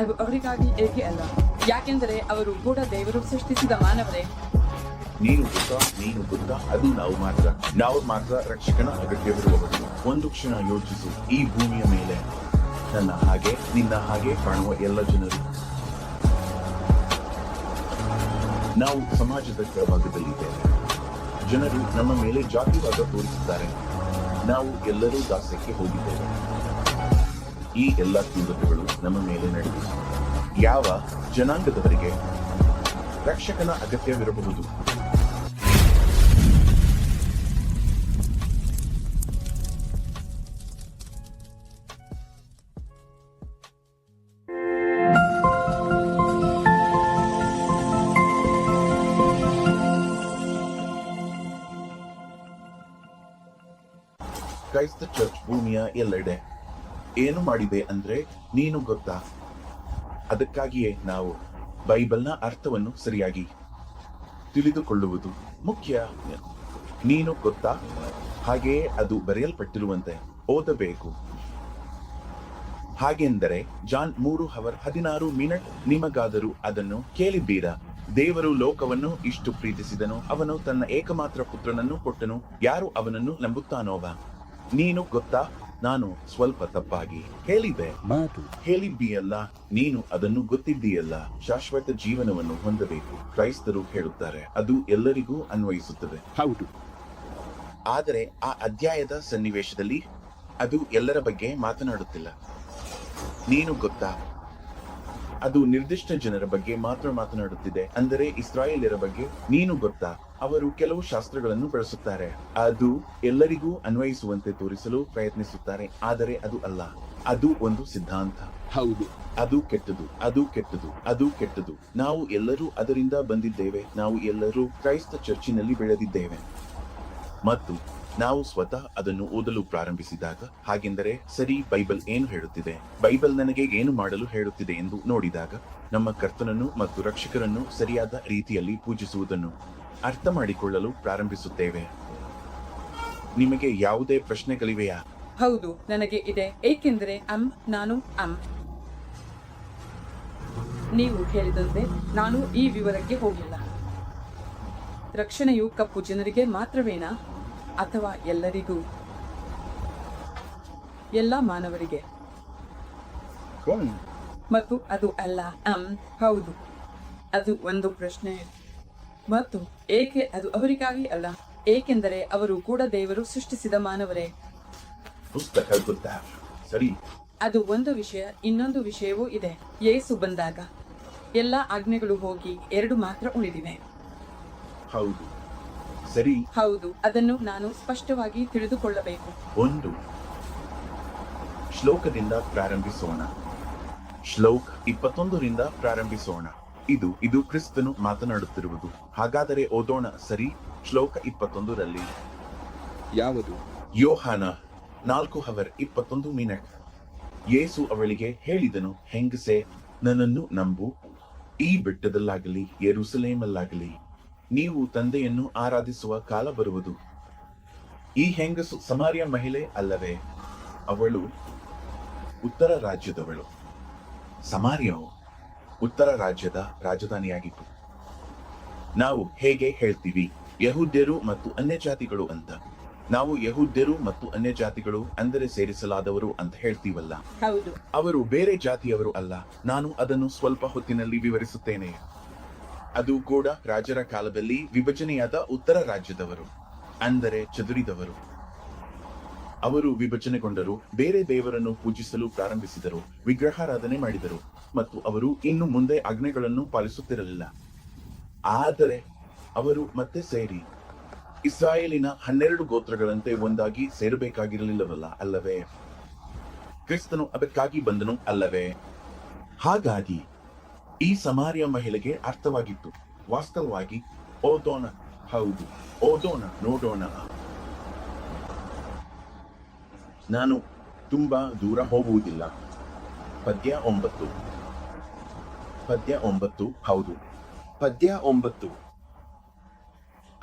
ಅವರಿಗಾಗಿ ಏಕೆ ಅಲ್ಲ, ಯಾಕೆಂದರೆ ಅವರು ಕೂಡ ದೇವರು ಸೃಷ್ಟಿಸಿದ ಮಾನವರೇ. ನೀನು ಗೊತ್ತಾ ಅದು ನಾವು ಮಾತ್ರ ರಕ್ಷಕನ ಅಗತ್ಯವಿರುವವರು. ಒಂದು ಕ್ಷಣ ಯೋಚಿಸು, ಈ ಭೂಮಿಯ ಮೇಲೆ ನನ್ನ ಹಾಗೆ ನಿನ್ನ ಹಾಗೆ ಕಾಣುವ ಎಲ್ಲ ಜನರು. ನಾವು ಸಮಾಜದ ಕೆಳಭಾಗದಲ್ಲಿದ್ದೇವೆ. ಜನರು ನಮ್ಮ ಮೇಲೆ ಜಾತಿವಾದ ತೋರಿಸುತ್ತಾರೆ. ನಾವು ಎಲ್ಲರೂ ದಾಸ್ಯಕ್ಕೆ ಹೋಗಿದ್ದೇವೆ. ಈ ಎಲ್ಲ ತೀವ್ರತೆಗಳು ನಮ್ಮ ಮೇಲೆ ನಡೆದಿವೆ. ಯಾವ ಜನಾಂಗದವರಿಗೆ ರಕ್ಷಕನ ಅಗತ್ಯವಿರಬಹುದು? ಕ್ರೈಸ್ತ ಚರ್ಚ್ ಭೂಮಿಯ ಎಲ್ಲೆಡೆ ಏನು ಮಾಡಿದೆ ಅಂದ್ರೆ ನೀನು ಗೊತ್ತಾ? ಅದಕ್ಕಾಗಿಯೇ ನಾವು ಬೈಬಲ್ನ ಅರ್ಥವನ್ನು ಸರಿಯಾಗಿ ತಿಳಿದುಕೊಳ್ಳುವುದು ಮುಖ್ಯ. ನೀನು ಗೊತ್ತಾ? ಹಾಗೆಯೇ ಅದು ಬರೆಯಲ್ಪಟ್ಟಿರುವಂತೆ ಓದಬೇಕು. ಹಾಗೆಂದರೆ ಜಾನ್ 3:16 ನಿಮಗಾದರೂ ಅದನ್ನು ಕೇಳಿದ್ದೀರಾ? ದೇವರು ಲೋಕವನ್ನು ಇಷ್ಟು ಪ್ರೀತಿಸಿದನು, ಅವನು ತನ್ನ ಏಕಮಾತ್ರ ಪುತ್ರನನ್ನು ಕೊಟ್ಟನು, ಯಾರು ಅವನನ್ನು ನಂಬುತ್ತಾನೋವ. ನೀನು ಗೊತ್ತಾ? ನಾನು ಸ್ವಲ್ಪ ತಪ್ಪಾಗಿ ಹೇಳಿದ್ದೀಯಲ್ಲ. ನೀನು ಅದನ್ನು ಗೊತ್ತಿದ್ದೀಯಲ್ಲ. ಶಾಶ್ವತ ಜೀವನವನ್ನು ಹೊಂದಬೇಕು. ಕ್ರೈಸ್ತರು ಹೇಳುತ್ತಾರೆ ಅದು ಎಲ್ಲರಿಗೂ ಅನ್ವಯಿಸುತ್ತದೆ. ಹೌದು, ಆದರೆ ಆ ಅಧ್ಯಾಯದ ಸನ್ನಿವೇಶದಲ್ಲಿ ಅದು ಎಲ್ಲರ ಬಗ್ಗೆ ಮಾತನಾಡುತ್ತಿಲ್ಲ. ನೀನು ಗೊತ್ತಾ? ಅದು ನಿರ್ದಿಷ್ಟ ಜನರ ಬಗ್ಗೆ ಮಾತ್ರ ಮಾತನಾಡುತ್ತಿದೆ, ಅಂದರೆ ಇಸ್ರಾಯೇಲ್ಯರ ಬಗ್ಗೆ. ನೀನು ಗೊತ್ತಾ? ಅವರು ಕೆಲವು ಶಾಸ್ತ್ರಗಳನ್ನು ಬಳಸುತ್ತಾರೆ, ಅದು ಎಲ್ಲರಿಗೂ ಅನ್ವಯಿಸುವಂತೆ ತೋರಿಸಲು ಪ್ರಯತ್ನಿಸುತ್ತಾರೆ, ಆದರೆ ಅದು ಅಲ್ಲ. ಅದು ಒಂದು ಸಿದ್ಧಾಂತ. ಹೌದು, ಅದು ಕೆಟ್ಟದು. ನಾವು ಎಲ್ಲರೂ ಅದರಿಂದ ಬಂದಿದ್ದೇವೆ. ನಾವು ಎಲ್ಲರೂ ಕ್ರೈಸ್ತ ಚರ್ಚಿನಲ್ಲಿ ಬೆಳೆದಿದ್ದೇವೆ ಮತ್ತು ನಾವು ಸ್ವತಃ ಅದನ್ನು ಓದಲು ಪ್ರಾರಂಭಿಸಿದಾಗ, ಹಾಗೆಂದರೆ ಸರಿ, ಬೈಬಲ್ ಏನು ಹೇಳುತ್ತಿದೆ, ಬೈಬಲ್ ನನಗೆ ಏನು ಮಾಡಲು ಹೇಳುತ್ತಿದೆ ಎಂದು ನೋಡಿದಾಗ, ನಮ್ಮ ಕರ್ತನನ್ನು ಮತ್ತು ರಕ್ಷಕರನ್ನು ಸರಿಯಾದ ರೀತಿಯಲ್ಲಿ ಪೂಜಿಸುವುದನ್ನು ಅರ್ಥ ಮಾಡಿಕೊಳ್ಳಲು ಪ್ರಾರಂಭಿಸುತ್ತೇವೆ. ನಿಮಗೆ ಯಾವುದೇ ಪ್ರಶ್ನೆಗಳಿವೆಯಾ? ಹೌದು, ನನಗೆ ಇದೆ, ಏಕೆಂದರೆ ನಾನು ನೀವು ಹೇಳಿದಂತೆ ನಾನು ಈ ವಿವರಕ್ಕೆ ಹೋಗಿಲ್ಲ. ರಕ್ಷಣೆಯು ಕಪ್ಪು ಜನರಿಗೆ ಮಾತ್ರವೇನಾ, ಅಥವಾ ಎಲ್ಲರಿಗೂ, ಎಲ್ಲ ಮಾನವರಿಗೆ? ಮತ್ತು ಅದು ಅಲ್ಲ. ಹೌದು, ಅದು ಒಂದು ಪ್ರಶ್ನೆ. ಮತ್ತು ಏಕೆ ಅದು ಅವರಿಗಾಗಿ ಅಲ್ಲ, ಏಕೆಂದರೆ ಅವರು ಕೂಡ ದೇವರು ಸೃಷ್ಟಿಸಿದ ಮಾನವರೇ. ಸರಿ, ಅದು ಒಂದು ವಿಷಯ. ಇನ್ನೊಂದು ವಿಷಯವೂ ಇದೆ. ಯೇಸು ಬಂದಾಗ ಎಲ್ಲ ಆಜ್ಞೆಗಳು ಹೋಗಿ 2 ಮಾತ್ರ ಉಳಿದಿವೆ. ಹೌದು, ಸರಿ, ಹೌದು, ಅದನ್ನು ನಾನು ಸ್ಪಷ್ಟವಾಗಿ ತಿಳಿದುಕೊಳ್ಳಬೇಕು. ಒಂದು ಶ್ಲೋಕದಿಂದ ಪ್ರಾರಂಭಿಸೋಣ. ಶ್ಲೋಕ 21ರಿಂದ ಪ್ರಾರಂಭಿಸೋಣ. ಇದು ಕ್ರಿಸ್ತನು ಮಾತನಾಡುತ್ತಿರುವುದು. ಹಾಗಾದರೆ ಓದೋಣ. ಸರಿ, ಶ್ಲೋಕ 21ರಲ್ಲಿ ಯಾವುದು? ಯೋಹಾನ 4:21. ಯೇಸು ಅವಳಿಗೆ ಹೇಳಿದನು, ಹೆಂಗಸೇ, ನನ್ನನ್ನು ನಂಬು. ಈ ಬೆಟ್ಟದಲ್ಲಾಗಲಿ ಯೆರೂಸಲೇಮಲ್ಲಾಗಲಿ ನೀವು ತಂದೆಯನ್ನು ಆರಾಧಿಸುವ ಕಾಲ ಬರುವುದು. ಈ ಹೆಂಗಸು ಸಮಾರ್ಯ ಮಹಿಳೆ ಅಲ್ಲವೇ? ಅವಳು ಉತ್ತರ ರಾಜ್ಯದವಳು. ಸಮಾರ್ಯವು ಉತ್ತರ ರಾಜ್ಯದ ರಾಜಧಾನಿಯಾಗಿತ್ತು. ನಾವು ಹೇಗೆ ಹೇಳ್ತೀವಿ ಯಹೂದ್ಯರು ಮತ್ತು ಅನ್ಯಜಾತಿಗಳು ಅಂತ? ನಾವು ಯಹೂದ್ಯರು ಮತ್ತು ಅನ್ಯಜಾತಿಗಳು ಅಂದರೆ ಸೇರಿಸಲಾದವರು ಅಂತ ಹೇಳ್ತೀವಲ್ಲ. ಹೌದು, ಅವರು ಬೇರೆ ಜಾತಿಯವರು ಅಲ್ಲ. ನಾನು ಅದನ್ನು ಸ್ವಲ್ಪ ಹೊತ್ತಿನಲ್ಲಿ ವಿವರಿಸುತ್ತೇನೆ. ಅದು ಕೂಡ ರಾಜರ ಕಾಲದಲ್ಲಿ ವಿಭಜನೆಯಾದ ಉತ್ತರ ರಾಜ್ಯದವರು, ಅಂದರೆ ಚದುರಿದವರು. ಅವರು ವಿಭಜನೆಗೊಂಡರು, ಬೇರೆ ದೇವರನ್ನು ಪೂಜಿಸಲು ಪ್ರಾರಂಭಿಸಿದರು, ವಿಗ್ರಹಾರಾಧನೆ ಮಾಡಿದರು, ಮತ್ತು ಅವರು ಇನ್ನು ಮುಂದೆ ಆಜ್ಞೆಗಳನ್ನು ಪಾಲಿಸುತ್ತಿರಲಿಲ್ಲ. ಆದರೆ ಅವರು ಮತ್ತೆ ಸೇರಿ ಇಸ್ರಾಯೇಲಿನ 12 ಗೋತ್ರಗಳಂತೆ ಒಂದಾಗಿ ಸೇರಬೇಕಾಗಿರಲಿಲ್ಲವಲ್ಲ, ಅಲ್ಲವೇ? ಕ್ರಿಸ್ತನು ಅದಕ್ಕಾಗಿ ಬಂದನು, ಅಲ್ಲವೇ? ಹಾಗಾಗಿ ಈ ಸಮಾರ್ಯ ಮಹಿಳೆಗೆ ಅರ್ಥವಾಗಿತ್ತು. ವಾಸ್ತವವಾಗಿ ಓದೋಣ. ಹೌದು, ಓದೋಣ, ನೋಡೋಣ. ನಾನು ತುಂಬಾ ದೂರ ಹೋಗುವುದಿಲ್ಲ. ಪದ್ಯ 9. ಹೌದು, ಪದ್ಯ 9.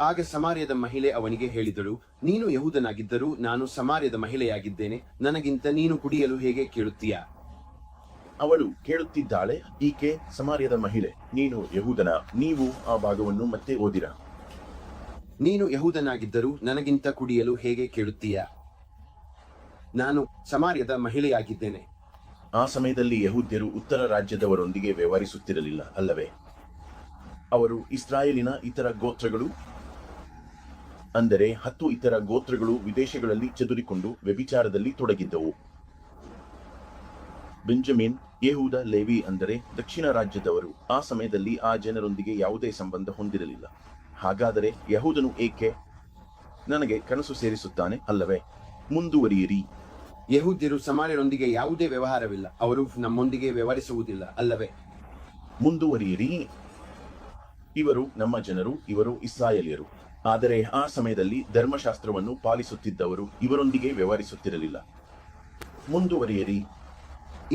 ಆಗ ಸಮಾರ್ಯದ ಮಹಿಳೆ ಅವನಿಗೆ ಹೇಳಿದಳು, ನೀನು ಯಹೂದನಾಗಿದ್ದರೂ ನಾನು ಸಮಾರ್ಯದ ಮಹಿಳೆಯಾಗಿದ್ದೇನೆ, ನನಗಿಂತ ನೀನು ಕುಡಿಯಲು ಹೇಗೆ ಕೇಳುತ್ತೀಯಾ? ಅವಳು ಕೇಳುತ್ತಿದ್ದಾಳೆ, ಈಕೆ ಸಮಾರ್ಯದ ಮಹಿಳೆ, ನೀನು ಯಹೂದನ, ನೀವು ಆ ಭಾಗವನ್ನು ಮತ್ತೆ ಓದಿರಾ? ನೀನು ಯಹೂದನಾಗಿದ್ದರೂ ನನಗಿಂತ ಕುಡಿಯಲು ಹೇಗೆ ಕೇಳುತ್ತೀಯಾ? ನಾನು ಸಮಾರ್ಯದ ಮಹಿಳೆಯಾಗಿದ್ದೇನೆ. ಆ ಸಮಯದಲ್ಲಿ ಯಹೂದ್ಯರು ಉತ್ತರ ರಾಜ್ಯದವರೊಂದಿಗೆ ವ್ಯವಹರಿಸುತ್ತಿರಲಿಲ್ಲ, ಅಲ್ಲವೇ? ಅವರು ಇಸ್ರಾಯೇಲಿನ ಇತರ ಗೋತ್ರಗಳು, ಅಂದರೆ 10 ಇತರ ಗೋತ್ರಗಳು ವಿದೇಶಗಳಲ್ಲಿ ಚದುರಿಕೊಂಡು ವ್ಯಭಿಚಾರದಲ್ಲಿ ತೊಡಗಿದ್ದವು. ಬೆಂಜಮಿನ್, ಯೆಹೂದ, ಲೇವಿ ಅಂದರೆ ದಕ್ಷಿಣ ರಾಜ್ಯದವರು ಆ ಸಮಯದಲ್ಲಿ ಆ ಜನರೊಂದಿಗೆ ಯಾವುದೇ ಸಂಬಂಧ ಹೊಂದಿರಲಿಲ್ಲ. ಹಾಗಾದರೆ ಯಹೂದನು ಏಕೆ ನನಗೆ ಕನಸು ಸೇರಿಸುತ್ತಾನೆ, ಅಲ್ಲವೇ? ಮುಂದುವರಿಯಿರಿ. ಯಹೂದ್ಯರು ಸಮಾರ್ಯರೊಂದಿಗೆ ಯಾವುದೇ ವ್ಯವಹಾರವಿಲ್ಲ, ಅವರು ನಮ್ಮೊಂದಿಗೆ ವ್ಯವಹರಿಸುವುದಿಲ್ಲ, ಅಲ್ಲವೇ? ಮುಂದುವರಿಯಿರಿ. ಇವರು ನಮ್ಮ ಜನರು, ಇವರು ಇಸ್ರಾಯೇಲ್ಯರು. ಆದರೆ ಆ ಸಮಯದಲ್ಲಿ ಧರ್ಮಶಾಸ್ತ್ರವನ್ನು ಪಾಲಿಸುತ್ತಿದ್ದವರು ಇವರೊಂದಿಗೆ ವ್ಯವಹರಿಸುತ್ತಿರಲಿಲ್ಲ. ಮುಂದುವರಿಯಿರಿ.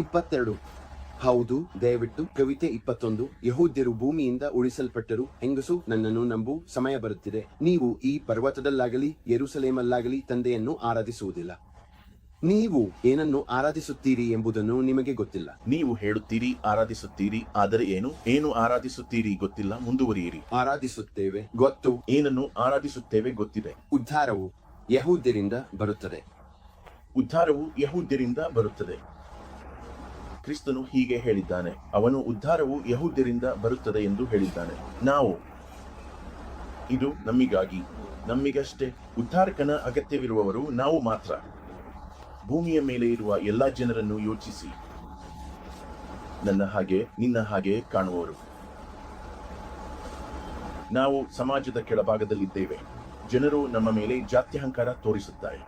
22. ಹೌದು, ದಯವಿಟ್ಟು ಕವಿತೆ 21. ಯಹೂದ್ಯರು ಭೂಮಿಯಿಂದ ಉಳಿಸಲ್ಪಟ್ಟರು. ಹೆಂಗಸು, ನನ್ನನ್ನು ನಂಬು, ಸಮಯ ಬರುತ್ತಿದೆ. ನೀವು ಈ ಪರ್ವತದಲ್ಲಾಗಲಿ ಯೆರೂಸಲೇಮಲ್ಲಾಗಲಿ ತಂದೆಯನ್ನು ಆರಾಧಿಸುವುದಿಲ್ಲ. ನೀವು ಏನನ್ನು ಆರಾಧಿಸುತ್ತೀರಿ ಎಂಬುದನ್ನು ನಿಮಗೆ ಗೊತ್ತಿಲ್ಲ. ನೀವು ಹೇಳುತ್ತೀರಿ ಆರಾಧಿಸುತ್ತೀರಿ, ಆದರೆ ಏನು ಆರಾಧಿಸುತ್ತೀರಿ ಗೊತ್ತಿಲ್ಲ. ಮುಂದುವರಿಯಿರಿ. ಆರಾಧಿಸುತ್ತೇವೆ ಗೊತ್ತು. ಏನನ್ನು ಆರಾಧಿಸುತ್ತೇವೆ ಗೊತ್ತಿದೆ. ಉದ್ಧಾರವು ಯಹೂದ್ಯರಿಂದ ಬರುತ್ತದೆ. ಉದ್ಧಾರವು ಯಹೂದ್ಯರಿಂದ ಬರುತ್ತದೆ. ಕ್ರಿಸ್ತನು ಹೀಗೆ ಹೇಳಿದ್ದಾನೆ, ಅವನು ಉದ್ಧಾರವು ಯಹೂದ್ಯರಿಂದ ಬರುತ್ತದೆ ಎಂದು ಹೇಳಿದ್ದಾನೆ. ಇದು ನಮ್ಮಿಗಷ್ಟೇ. ಉದ್ಧಾರಕನ ಅಗತ್ಯವಿರುವವರು ನಾವು ಮಾತ್ರ. ಭೂಮಿಯ ಮೇಲೆ ಇರುವ ಎಲ್ಲಾ ಜನರನ್ನು ಯೋಚಿಸಿ, ನನ್ನ ಹಾಗೆ ನಿನ್ನ ಹಾಗೆ ಕಾಣುವವರು. ನಾವು ಸಮಾಜದ ಕೆಳಭಾಗದಲ್ಲಿದ್ದೇವೆ. ಜನರು ನಮ್ಮ ಮೇಲೆ ಜಾತ್ಯಹಂಕಾರ ತೋರಿಸುತ್ತಾರೆ.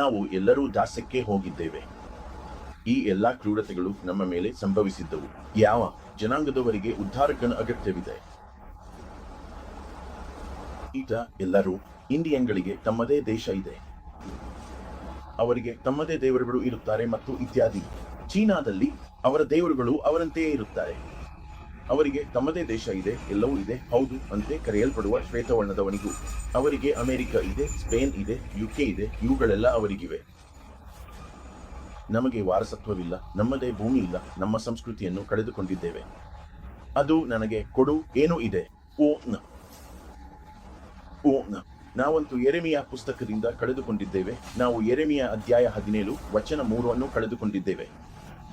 ನಾವು ಎಲ್ಲರೂ ದಾಸ್ಯಕ್ಕೆ ಹೋಗಿದ್ದೇವೆ. ಈ ಎಲ್ಲಾ ಕ್ರೂರತೆಗಳು ನಮ್ಮ ಮೇಲೆ ಸಂಭವಿಸಿದ್ದವು. ಯಾವ ಜನಾಂಗದವರಿಗೆ ಉದ್ಧಾರಕನ ಅಗತ್ಯವಿದೆ? ಈಗ ಎಲ್ಲರೂ ಇಂಡಿಯನ್ಗಳಿಗೆ ತಮ್ಮದೇ ದೇಶ ಇದೆ, ಅವರಿಗೆ ತಮ್ಮದೇ ದೇವರುಗಳು ಇರುತ್ತಾರೆ ಮತ್ತು ಇತ್ಯಾದಿ. ಚೀನಾದಲ್ಲಿ ಅವರ ದೇವರುಗಳು ಅವರಂತೆಯೇ ಇರುತ್ತಾರೆ. ಅವರಿಗೆ ತಮ್ಮದೇ ದೇಶ ಇದೆ, ಎಲ್ಲವೂ ಇದೆ. ಹೌದು ಅಂತೆ ಕರೆಯಲ್ಪಡುವ ಶ್ವೇತವರ್ಣದವನಿಗೂ ಅವರಿಗೆ ಅಮೆರಿಕ ಇದೆ, ಸ್ಪೇನ್ ಇದೆ, UK ಇದೆ. ಇವುಗಳೆಲ್ಲ ಅವರಿಗಿವೆ. ನಮಗೆ ವಾರಸತ್ವವಿಲ್ಲ, ನಮ್ಮದೇ ಭೂಮಿ ಇಲ್ಲ, ನಮ್ಮ ಸಂಸ್ಕೃತಿಯನ್ನು ಕಳೆದುಕೊಂಡಿದ್ದೇವೆ. ಅದು ನನಗೆ ಕೊಡು. ಏನೂ ಇದೆ? ನಾವಂತೂ ಯೆರೆಮೀಯ ಪುಸ್ತಕದಿಂದ ಕಳೆದುಕೊಂಡಿದ್ದೇವೆ. ನಾವು ಯೆರೆಮೀಯ ಅಧ್ಯಾಯ 17 ವಚನ 3 ಅನ್ನು ಕಳೆದುಕೊಂಡಿದ್ದೇವೆ.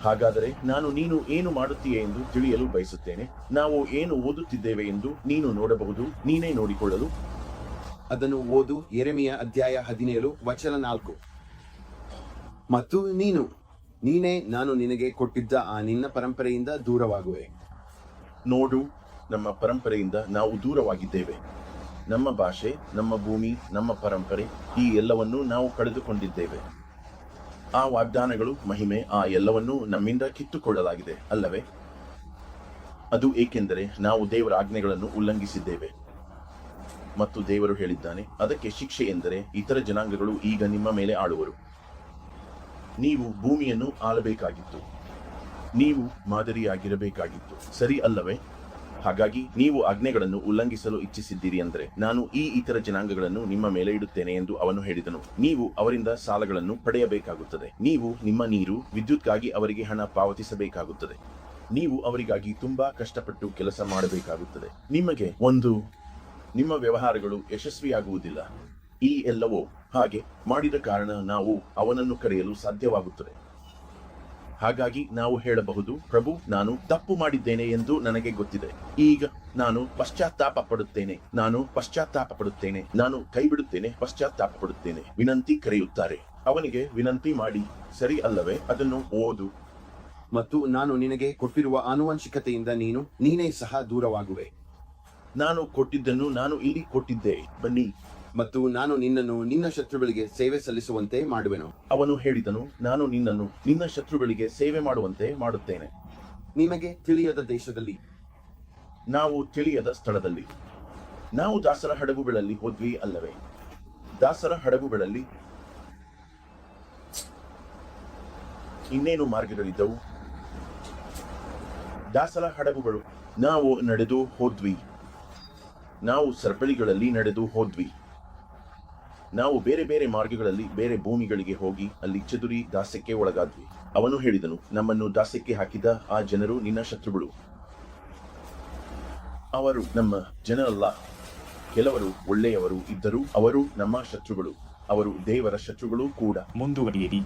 ಹಾಗಾದರೆ ನೀನು ಏನು ಮಾಡುತ್ತೀಯೆ ಎಂದು ತಿಳಿಯಲು ಬಯಸುತ್ತೇನೆ. ನಾವು ಏನು ಓದುತ್ತಿದ್ದೇವೆ ಎಂದು ನೀನು ನೋಡಬಹುದು, ನೀನೇ ನೋಡಿಕೊಳ್ಳಲು. ಅದನ್ನು ಓದು. ಯೆರೆಮೀಯ ಅಧ್ಯಾಯ 17 ವಚನ 4. ಮತ್ತು ನೀನೇ ನಾನು ನಿನಗೆ ಕೊಟ್ಟಿದ್ದ ಆ ನಿನ್ನ ಪರಂಪರೆಯಿಂದ ದೂರವಾಗುವೆ. ನೋಡು, ನಮ್ಮ ಪರಂಪರೆಯಿಂದ ನಾವು ದೂರವಾಗಿದ್ದೇವೆ. ನಮ್ಮ ಭಾಷೆ, ನಮ್ಮ ಭೂಮಿ, ನಮ್ಮ ಪರಂಪರೆ, ಈ ಎಲ್ಲವನ್ನೂ ನಾವು ಕಳೆದುಕೊಂಡಿದ್ದೇವೆ. ಆ ವಾಗ್ದಾನಗಳು, ಮಹಿಮೆ, ಆ ಎಲ್ಲವನ್ನೂ ನಮ್ಮಿಂದ ಕಿತ್ತುಕೊಳ್ಳಲಾಗಿದೆ, ಅಲ್ಲವೇ? ಅದು ಏಕೆಂದರೆ ನಾವು ದೇವರ ಆಜ್ಞೆಗಳನ್ನು ಉಲ್ಲಂಘಿಸಿದ್ದೇವೆ. ಮತ್ತು ದೇವರು ಹೇಳಿದ್ದಾನೆ, ಅದಕ್ಕೆ ಶಿಕ್ಷೆ ಎಂದರೆ ಇತರ ಜನಾಂಗಗಳು ಈಗ ನಿಮ್ಮ ಮೇಲೆ ಆಳುವರು. ನೀವು ಭೂಮಿಯನ್ನು ಆಳಬೇಕಾಗಿತ್ತು, ನೀವು ಮಾದರಿಯಾಗಿರಬೇಕಾಗಿತ್ತು, ಸರಿ ಅಲ್ಲವೇ? ಹಾಗಾಗಿ ನೀವು ಆಜ್ಞೆಗಳನ್ನು ಉಲ್ಲಂಘಿಸಲು ಇಚ್ಛಿಸಿದ್ದೀರಿ ಅಂದರೆ ನಾನು ಈ ಇತರ ಜನಾಂಗಗಳನ್ನು ನಿಮ್ಮ ಮೇಲೆ ಇಡುತ್ತೇನೆ ಎಂದು ಅವನು ಹೇಳಿದನು. ನೀವು ಅವರಿಂದ ಸಾಲಗಳನ್ನು ಪಡೆಯಬೇಕಾಗುತ್ತದೆ. ನೀವು ನಿಮ್ಮ ನೀರು, ವಿದ್ಯುತ್ಗಾಗಿ ಅವರಿಗೆ ಹಣ ಪಾವತಿಸಬೇಕಾಗುತ್ತದೆ. ನೀವು ಅವರಿಗಾಗಿ ತುಂಬಾ ಕಷ್ಟಪಟ್ಟು ಕೆಲಸ ಮಾಡಬೇಕಾಗುತ್ತದೆ. ನಿಮ್ಮ ವ್ಯವಹಾರಗಳು ಯಶಸ್ವಿಯಾಗುವುದಿಲ್ಲ. ಈ ಎಲ್ಲವೂ ಹಾಗೆ ಮಾಡಿದ ಕಾರಣ ನಾವು ಅವನನ್ನು ಕರೆಯಲು ಸಾಧ್ಯವಾಗುತ್ತದೆ. ಹಾಗಾಗಿ ನಾವು ಹೇಳಬಹುದು, ಪ್ರಭು, ನಾನು ತಪ್ಪು ಮಾಡಿದ್ದೇನೆ ಎಂದು ನನಗೆ ಗೊತ್ತಿದೆ. ಈಗ ನಾನು ಪಶ್ಚಾತ್ತಾಪ ಪಡುತ್ತೇನೆ, ನಾನು ಕೈಬಿಡುತ್ತೇನೆ, ಪಶ್ಚಾತ್ತಾಪ ಪಡುತ್ತೇನೆ. ವಿನಂತಿ ಕರೆಯುತ್ತಾರೆ. ಅವನಿಗೆ ವಿನಂತಿ ಮಾಡಿ, ಸರಿ ಅಲ್ಲವೇ? ಅದನ್ನು ಓದು. ಮತ್ತು ನಾನು ನಿನಗೆ ಕೊಟ್ಟಿರುವ ಆನುವಂಶಿಕತೆಯಿಂದ ನೀನೇ ಸಹ ದೂರವಾಗುವೆ. ನಾನು ಕೊಟ್ಟಿದ್ದನ್ನು ನಾನು ಇಲ್ಲಿ ಕೊಟ್ಟಿದ್ದೆ, ಬನ್ನಿ. ಮತ್ತು ನಾನು ನಿನ್ನನ್ನು ನಿನ್ನ ಶತ್ರುಗಳಿಗೆ ಸೇವೆ ಸಲ್ಲಿಸುವಂತೆ ಮಾಡುವೆನು. ಅವನು ಹೇಳಿದನು, ನಾನು ನಿನ್ನನ್ನು ನಿನ್ನ ಶತ್ರುಗಳಿಗೆ ಸೇವೆ ಮಾಡುವಂತೆ ಮಾಡುತ್ತೇನೆ. ನಿಮಗೆ ತಿಳಿಯದ ದೇಶದಲ್ಲಿ, ನಾವು ತಿಳಿಯದ ಸ್ಥಳದಲ್ಲಿ, ನಾವು ದಾಸರ ಹಡಗುಗಳಲ್ಲಿ ಹೋದ್ವಿ, ಅಲ್ಲವೇ? ದಾಸರ ಹಡಗುಗಳಲ್ಲಿ ಇನ್ನೇನು ಮಾರ್ಗಗಳಿದ್ದವು? ದಾಸರ ಹಡಗುಗಳು. ನಾವು ನಡೆದು ಹೋದ್ವಿ. ನಾವು ಸರಪಳಿಗಳಲ್ಲಿ ನಡೆದು ಹೋದ್ವಿ. ನಾವು ಬೇರೆ ಬೇರೆ ಮಾರ್ಗಗಳಲ್ಲಿ ಬೇರೆ ಭೂಮಿಗಳಿಗೆ ಹೋಗಿ ಅಲ್ಲಿ ಚದುರಿ ದಾಸ್ಯಕ್ಕೆ ಒಳಗಾದ್ವಿ. ಅವನು ಹೇಳಿದನು, ನಮ್ಮನ್ನು ದಾಸ್ಯಕ್ಕೆ ಹಾಕಿದ ಆ ಜನರು ನಿನ್ನ ಶತ್ರುಗಳು. ಅವರು ನಮ್ಮ ಜನರಲ್ಲ. ಕೆಲವರು ಒಳ್ಳೆಯವರು ಇದ್ದರೂ ಅವರು ನಮ್ಮ ಶತ್ರುಗಳು. ಅವರು ದೇವರ ಶತ್ರುಗಳು ಕೂಡ. ಮುಂದುವರಿಯಿರಿ.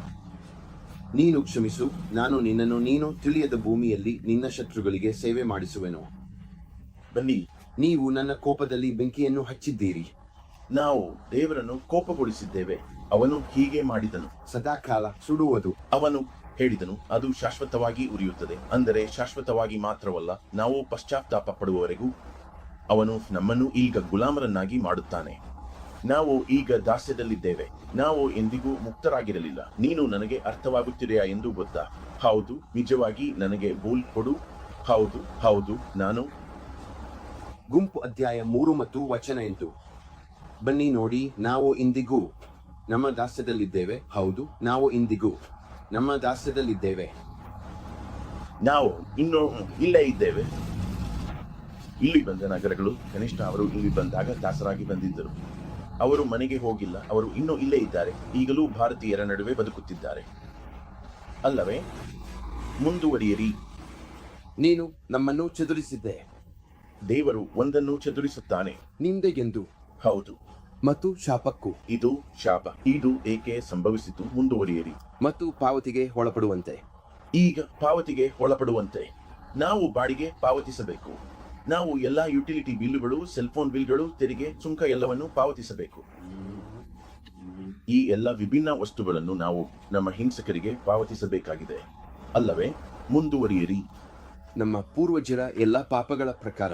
ನೀನು ಕ್ಷಮಿಸು, ನಾನು ನಿನ್ನನ್ನು ನೀನು ತಿಳಿಯದ ಭೂಮಿಯಲ್ಲಿ ನಿನ್ನ ಶತ್ರುಗಳಿಗೆ ಸೇವೆ ಮಾಡಿಸುವೆನು. ಬನ್ನಿ, ನೀವು ನನ್ನ ಕೋಪದಲ್ಲಿ ಬೆಂಕಿಯನ್ನು ಹಚ್ಚಿದ್ದೀರಿ. ನಾವು ದೇವರನ್ನು ಕೋಪಗೊಳಿಸಿದ್ದೇವೆ. ಅವನು ಹೀಗೆ ಮಾಡಿದನು. ಸದಾಕಾಲ ಸುಡುವುದು. ಅವನು ಹೇಳಿದನು, ಅದು ಶಾಶ್ವತವಾಗಿ ಉರಿಯುತ್ತದೆ. ಅಂದರೆ ಶಾಶ್ವತವಾಗಿ ಮಾತ್ರವಲ್ಲ, ನಾವು ಪಶ್ಚಾತ್ತಾಪ ಪಡುವವರೆಗೂ. ಅವನು ನಮ್ಮನ್ನು ಈಗ ಗುಲಾಮರನ್ನಾಗಿ ಮಾಡುತ್ತಾನೆ. ನಾವು ಈಗ ದಾಸ್ಯದಲ್ಲಿದ್ದೇವೆ. ನಾವು ಎಂದಿಗೂ ಮುಕ್ತರಾಗಿರಲಿಲ್ಲ. ನೀನು ನನಗೆ ಅರ್ಥವಾಗುತ್ತಿದೆಯಾ ಎಂದು ಗೊತ್ತಾ? ಹೌದು, ನಿಜವಾಗಿ ನನಗೆ ಬೋಲ್ ಕೊಡು. ಹೌದು ಹೌದು, ನಾನು. ಗುಂಪು ಅಧ್ಯಾಯ 3 ಮತ್ತು ವಚನ 8. ಬನ್ನಿ ನೋಡಿ, ನಾವು ಇಂದಿಗೂ ನಮ್ಮ ದಾಸ್ಯದಲ್ಲಿದ್ದೇವೆ. ಹೌದು, ನಾವು ಇಂದಿಗೂ ನಮ್ಮ ದಾಸ್ಯದಲ್ಲಿದ್ದೇವೆ. ನಾವು ಇನ್ನೂ ಇಲ್ಲೇ ಇದ್ದೇವೆ. ಇಲ್ಲಿ ಬಂದ ನಗರಗಳು, ಕನಿಷ್ಠ ಅವರು ಇಲ್ಲಿ ಬಂದಾಗ ದಾಸರಾಗಿ ಬಂದಿದ್ದರು. ಅವರು ಮನೆಗೆ ಹೋಗಿಲ್ಲ. ಅವರು ಇನ್ನೂ ಇಲ್ಲೇ ಇದ್ದಾರೆ. ಈಗಲೂ ಭಾರತೀಯರ ನಡುವೆ ಬದುಕುತ್ತಿದ್ದಾರೆ, ಅಲ್ಲವೇ? ಮುಂದುವರಿಯಿರಿ. ನೀನು ನಮ್ಮನ್ನು ಚದುರಿಸಿದ್ದೆ. ದೇವರು ಒಂದನ್ನು ಚದುರಿಸುತ್ತಾನೆ, ನಿಂದೆಗೆಂದು ಹೌದು, ಮತ್ತು ಶಾಪಕ್ಕೂ. ಇದು ಶಾಪ. ಇದು ಏಕೆ ಸಂಭವಿಸಿತು? ಮುಂದುವರಿಯಿರಿ. ಮತ್ತು ಪಾವತಿಗೆ ಒಳಪಡುವಂತೆ. ಈಗ ಪಾವತಿಗೆ ಒಳಪಡುವಂತೆ ನಾವು ಬಾಡಿಗೆ ಪಾವತಿಸಬೇಕು. ನಾವು ಎಲ್ಲಾ ಯುಟಿಲಿಟಿ ಬಿಲ್ಲುಗಳು, ಸೆಲ್ಫೋನ್ ಬಿಲ್ಗಳು, ತೆರಿಗೆ, ಸುಂಕ ಎಲ್ಲವನ್ನು ಪಾವತಿಸಬೇಕು. ಈ ಎಲ್ಲ ವಿಭಿನ್ನ ವಸ್ತುಗಳನ್ನು ನಾವು ನಮ್ಮ ಹಿಂಸಕರಿಗೆ ಪಾವತಿಸಬೇಕಾಗಿದೆ, ಅಲ್ಲವೇ? ಮುಂದುವರಿಯಿರಿ. ನಮ್ಮ ಪೂರ್ವಜರ ಎಲ್ಲ ಪಾಪಗಳ ಪ್ರಕಾರ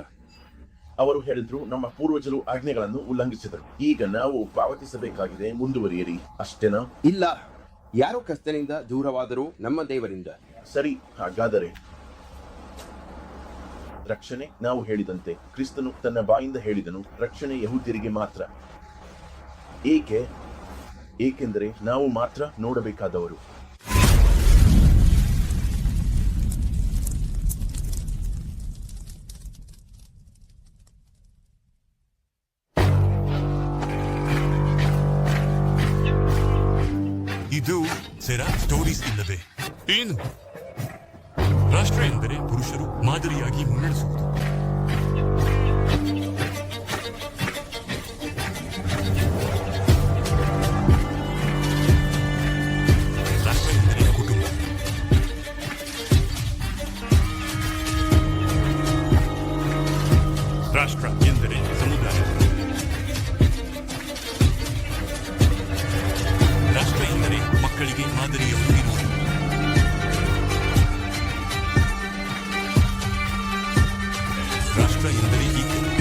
ಅವರು ಹೇಳಿದ್ರು, ನಮ್ಮ ಪೂರ್ವಜರು ಆಜ್ಞೆಗಳನ್ನು ಉಲ್ಲಂಘಿಸಿದರು. ಈಗ ನಾವು ಪಾವತಿಸಬೇಕಾಗಿದೆ. ಮುಂದುವರಿಯಿರಿ. ಅಷ್ಟೇನಾ? ಇಲ್ಲ. ಯಾರು ಕರ್ತನಿಂದ ದೂರವಾದರೂ ನಮ್ಮ ದೇವರಿಂದ. ಸರಿ, ಹಾಗಾದರೆ ರಕ್ಷಣೆ ನಾವು ಹೇಳಿದಂತೆ ಕ್ರಿಸ್ತನು ತನ್ನ ಬಾಯಿಂದ ಹೇಳಿದನು, ರಕ್ಷಣೆ ಯಹೂದ್ಯರಿಗೆ ಮಾತ್ರ. ಏಕೆ? ಏಕೆಂದರೆ ನಾವು ಮಾತ್ರ ನೋಡಬೇಕಾದವರು. ಇದು ಸೆರಾ ಸ್ಟೋರೀಸ್ ಇಲ್ಲದೆ ಏನು? ರಾಷ್ಟ್ರ ಎಂದರೆ ಪುರುಷರು ಮಾದರಿಯಾಗಿ ಮುನ್ನಡೆಸುವುದು. ರಾಷ್ಟ್ರ ಎಂದರೆ ಕುಟುಂಬ. ರಾಷ್ಟ್ರ ಎಂದರೆ ಸಮುದಾಯ. ರಾಷ್ಟ್ರ ಎಂದರೆ ಮಕ್ಕಳಿಗೆ ಮಾದರಿಯವರು ಇರುವುದು. ರಾಷ್ಟ್ರ ಎಂದರೆ ಏಕತೆ.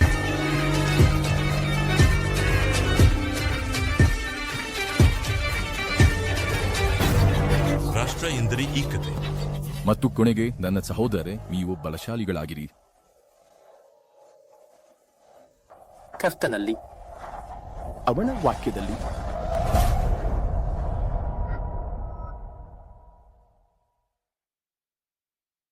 ರಾಷ್ಟ್ರ ಎಂದರೆ ಏಕತೆ. ಮತ್ತು ಕೊನೆಗೆ ನನ್ನ ಸಹೋದರರೇ, ನೀವು ಬಲಶಾಲಿಗಳಾಗಿರಿ. ಕರ್ತನಲ್ಲಿ ಅವನ ವಾಕ್ಯದಲ್ಲಿ